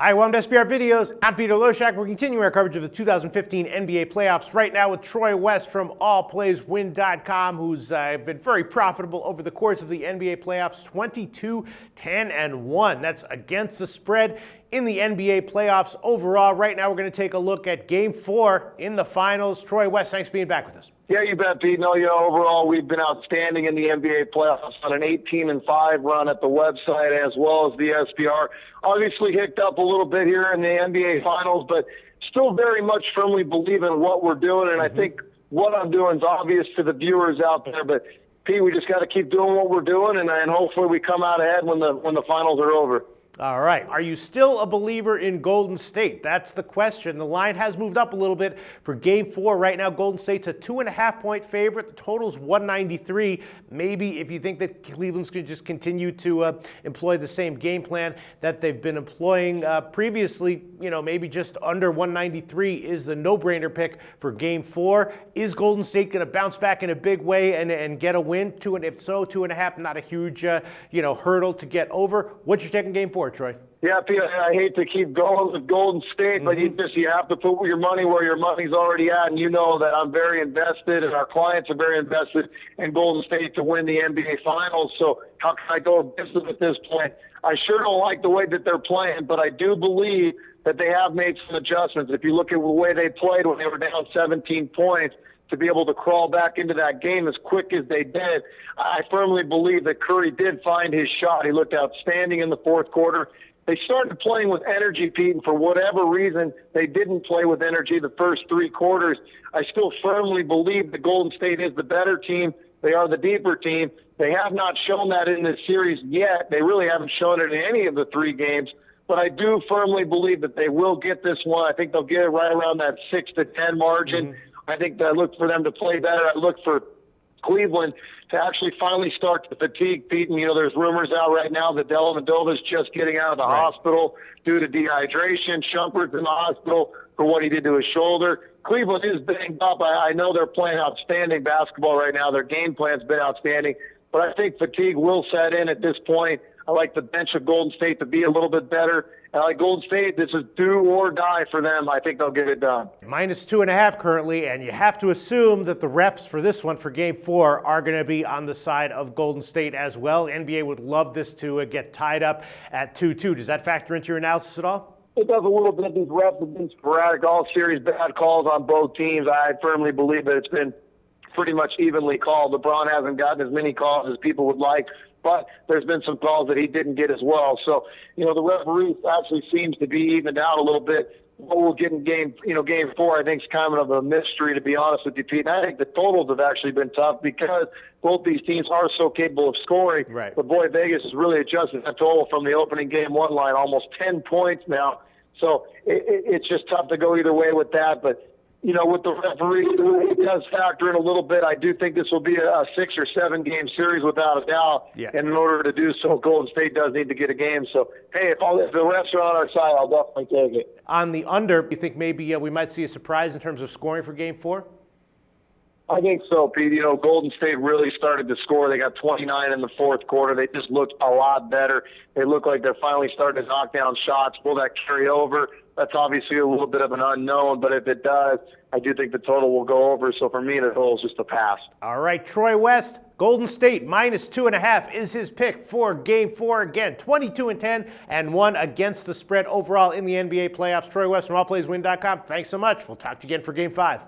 Hi, welcome to SBR Videos. I'm Peter Loshak. We're continuing our coverage of the 2015 NBA playoffs right now with Troy West from allplayswin.com, who's been very profitable over the course of the NBA playoffs, 22-10-1. That's against the spread in the NBA playoffs overall. Right now, we're going to take a look at Game 4 in the finals. Troy West, thanks for being back with us. Yeah, you bet, Pete. No, overall, we've been outstanding in the NBA playoffs on an 18-5 run at the website as well as the SBR. Obviously hicked up a little bit here in the NBA finals, but still very much firmly believe in what we're doing. And I think what I'm doing is obvious to the viewers out there. But, Pete, we just got to keep doing what we're doing, and hopefully we come out ahead when the finals are over. All right. Are you still a believer in Golden State? That's the question. The line has moved up a little bit for Game 4. Right now, Golden State's a 2.5-point favorite. The total's 193. Maybe if you think that Cleveland's going to just continue to employ the same game plan that they've been employing previously, maybe just under 193 is the no-brainer pick for Game 4. Is Golden State going to bounce back in a big way and get a win? If so, 2.5, not a huge, hurdle to get over. What's your taking Game 4? Troy? Yeah, Pete, I hate to keep going with Golden State, but you have to put your money where your money's already at, and you know that I'm very invested, and our clients are very invested in Golden State to win the NBA Finals. So how can I go against them at this point? I sure don't like the way that they're playing, but I do believe that they have made some adjustments. If you look at the way they played when they were down 17 points, to be able to crawl back into that game as quick as they did, I firmly believe that Curry did find his shot. He looked outstanding in the fourth quarter. They started playing with energy, Pete, and for whatever reason, they didn't play with energy the first three quarters. I still firmly believe that Golden State is the better team. They are the deeper team. They have not shown that in this series yet. They really haven't shown it in any of the three games. But I do firmly believe that they will get this one. I think they'll get it right around that 6-10 margin. I think that I look for them to play better. I look for Cleveland to actually finally start to fatigue, Pete. And, there's rumors out right now that Dellavedova's just getting out of the hospital due to dehydration. Shumpert's in the hospital for what he did to his shoulder. Cleveland is banged up. I know they're playing outstanding basketball right now. Their game plan's been outstanding. But I think fatigue will set in at this point. I like the bench of Golden State to be a little bit better. I like Golden State. This is do or die for them. I think they'll get it done. -2.5 currently, and you have to assume that the refs for this one, for Game 4, are going to be on the side of Golden State as well. NBA would love this to get tied up at 2-2. Does that factor into your analysis at all? It does a little bit. These refs have been sporadic all series, bad calls on both teams. I firmly believe that it's been pretty much evenly called. LeBron hasn't gotten as many calls as people would like, but there's been some calls that he didn't get as well. So, the referee actually seems to be evened out a little bit. What we'll get in Game 4, I think, is kind of a mystery, to be honest with you, Pete. And I think the totals have actually been tough because both these teams are so capable of scoring. Right. But, boy, Vegas has really adjusted that total from the opening Game 1 line, almost 10 points now. So it's just tough to go either way with that. But, with the referee, it does factor in a little bit. I do think this will be a 6 or 7 game series without a doubt. Yeah. And in order to do so, Golden State does need to get a game. So, hey, if the refs are on our side, I'll definitely take it. On the under, you think maybe we might see a surprise in terms of scoring for Game 4? I think so, Pete. Golden State really started to score. They got 29 in the fourth quarter. They just looked a lot better. They look like they're finally starting to knock down shots. Will that carry over? That's obviously a little bit of an unknown, but if it does, I do think the total will go over. So for me, the total is just a pass. All right, Troy West, Golden State -2.5 is his pick for Game 4. Again, 22-10-1 against the spread overall in the NBA playoffs. Troy West from allplayswin.com. Thanks so much. We'll talk to you again for Game 5.